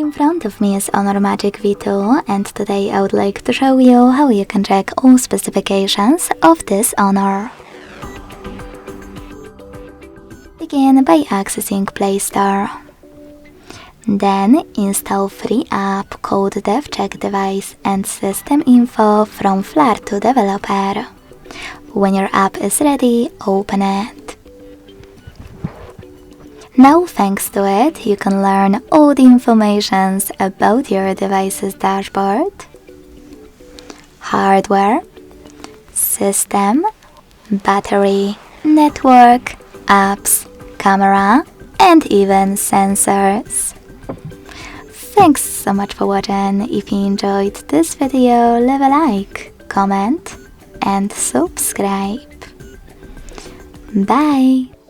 In front of me is Honor Magic V2, and today I would like to show you how you can check all specifications of this Honor. Begin by accessing Play Store. Then install free app called DevCheck Device and System Info from Flar2 Developer. When your app is ready, open it. Now, thanks to it, you can learn all the information about your device's dashboard, hardware, system, battery, network, apps, camera, and even sensors. Thanks so much for watching. If you enjoyed this video, leave a like, comment, and subscribe. Bye!